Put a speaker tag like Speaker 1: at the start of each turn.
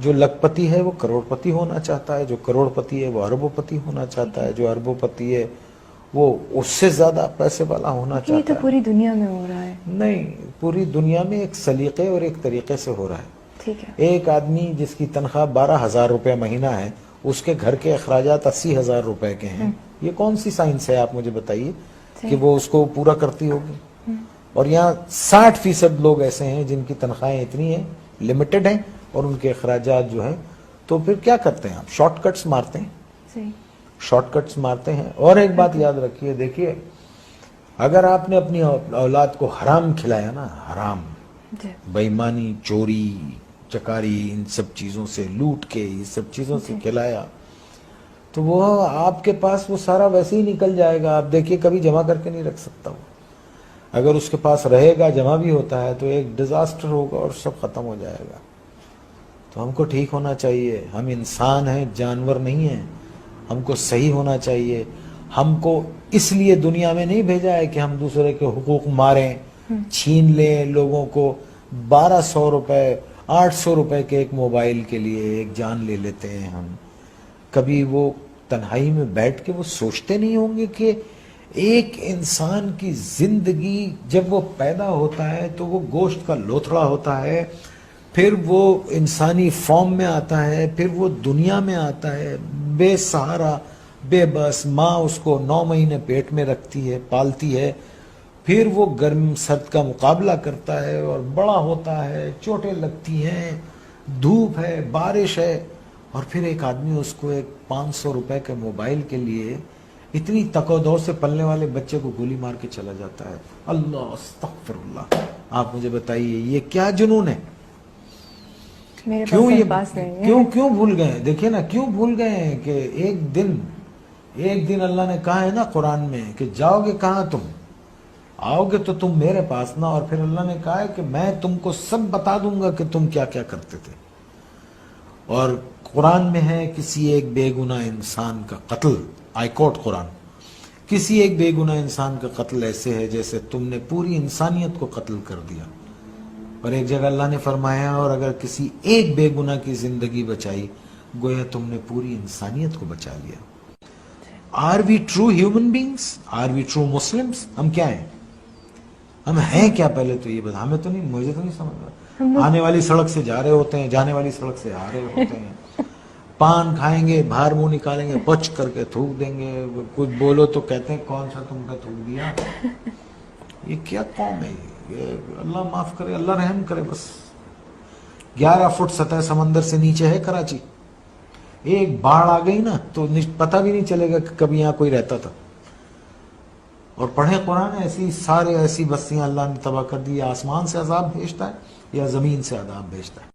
Speaker 1: جو لکھپتی ہے وہ کروڑپتی ہونا چاہتا ہے، جو کروڑپتی ہے وہ اربوپتی ہونا چاہتا ہے، جو اربوپتی ہے وہ اس سے زیادہ پیسے والا ہونا
Speaker 2: یہ
Speaker 1: چاہتا
Speaker 2: تو
Speaker 1: ہے۔
Speaker 2: پوری دنیا میں ہو رہا ہے۔
Speaker 1: نہیں، پوری دنیا میں ایک سلیقے اور ایک طریقے سے ہو رہا ہے۔
Speaker 2: ٹھیک ہے۔
Speaker 1: ایک آدمی جس کی تنخواہ 12,000 روپے مہینہ ہے، اس کے گھر کے اخراجات 80,000 روپے کے ہیں، یہ کون سی سائنس ہے آپ مجھے بتائیے کہ وہ اس کو پورا کرتی ہوگی؟ اور یہاں 60% لوگ ایسے ہیں جن کی تنخواہیں اتنی ہیں، لمیٹڈ ہیں، اور ان کے اخراجات جو ہیں، تو پھر کیا کرتے ہیں آپ؟ شارٹ کٹس مارتے ہیں،
Speaker 2: صحیح۔
Speaker 1: شارٹ کٹس مارتے ہیں۔ اور ایک بات یاد رکھیے، دیکھیے اگر آپ نے اپنی اولاد کو حرام کھلایا نا، حرام،
Speaker 2: جی۔
Speaker 1: بے ایمانی، چوری، چکاری، ان سب چیزوں سے، لوٹ کے یہ سب چیزوں سے کھلایا، تو وہ آپ کے پاس وہ سارا ویسے ہی نکل جائے گا۔ آپ دیکھیے کبھی جمع کر کے نہیں رکھ سکتا وہ، اگر اس کے پاس رہے گا، جمع بھی ہوتا ہے تو ایک ڈیزاسٹر ہوگا اور سب ختم ہو جائے گا۔ تو ہم کو ٹھیک ہونا چاہیے، ہم انسان ہیں، جانور نہیں ہیں، ہم کو صحیح ہونا چاہیے۔ ہم کو اس لیے دنیا میں نہیں بھیجا ہے کہ ہم دوسرے کے حقوق ماریں، چھین لیں لوگوں کو۔ 1200 روپے، 800 روپے کے ایک موبائل کے لیے ایک جان لے لیتے ہیں ہم۔ کبھی وہ تنہائی میں بیٹھ کے وہ سوچتے نہیں ہوں گے کہ ایک انسان کی زندگی جب وہ پیدا ہوتا ہے تو وہ گوشت کا لوتھڑا ہوتا ہے، پھر وہ انسانی فارم میں آتا ہے، پھر وہ دنیا میں آتا ہے بے سہارا، بے بس، ماں اس کو 9 مہینے پیٹ میں رکھتی ہے، پالتی ہے، پھر وہ گرم سرد کا مقابلہ کرتا ہے اور بڑا ہوتا ہے، چوٹیں لگتی ہیں، دھوپ ہے، بارش ہے، اور پھر ایک آدمی اس کو ایک 500 روپے کے موبائل کے لیے اتنی تک و دو سے پلنے والے بچے کو گولی مار کے چلا جاتا ہے۔ اللہ استغفر اللہ۔ آپ مجھے بتائیے یہ کیا جنون ہے؟
Speaker 2: میرے
Speaker 1: کیوں
Speaker 2: پاس
Speaker 1: یہ
Speaker 2: الفاظ نہیں ہے۔
Speaker 1: کیوں بھول گئے؟ دیکھیں نا، کیوں بھول گئے ہیں کہ ایک دن اللہ نے کہا ہے نا قرآن میں کہ جاؤ گے کہاں تم؟ آؤ گے تو تم میرے پاس نا، اور پھر اللہ نے کہا ہے کہ میں تم کو سب بتا دوں گا کہ تم کیا کیا کرتے تھے۔ اور قرآن میں ہے کسی ایک بے گناہ انسان کا قتل، آئی کوٹ قرآن، کسی ایک بے گناہ انسان کا قتل ایسے ہے جیسے تم نے پوری انسانیت کو قتل کر دیا۔ اور ایک جگہ اللہ نے فرمایا اور اگر کسی ایک بے گناہ کی زندگی بچائی گویا تم نے پوری انسانیت کو بچا لیا۔ Are we true human beings? Are we true Muslims? ہم کیا ہیں؟ ہم ہیں کیا؟ پہلے تو یہ بتا، ہمیں تو نہیں، مجھے تو نہیں سمجھ رہا۔ آنے والی سڑک سے جا رہے ہوتے ہیں، جانے والی سڑک سے آ رہے ہوتے ہیں، پان کھائیں گے، باہر منہ نکالیں گے، پچ کر کے تھوک دیں گے، کچھ بولو تو کہتے ہیں کون سا تم کا تھوک دیا۔ یہ کیا قوم ہے یہ؟ اللہ معاف کرے، اللہ رحم کرے۔ بس 11 فٹ سطح سمندر سے نیچے ہے کراچی، ایک باڑھ آ گئی نا تو پتہ بھی نہیں چلے گا کہ کبھی یہاں کوئی رہتا تھا۔ اور پڑھیں قرآن، ایسی بستیاں اللہ نے تباہ کر دی۔ آسمان سے عذاب بھیجتا ہے یا زمین سے عذاب بھیجتا ہے؟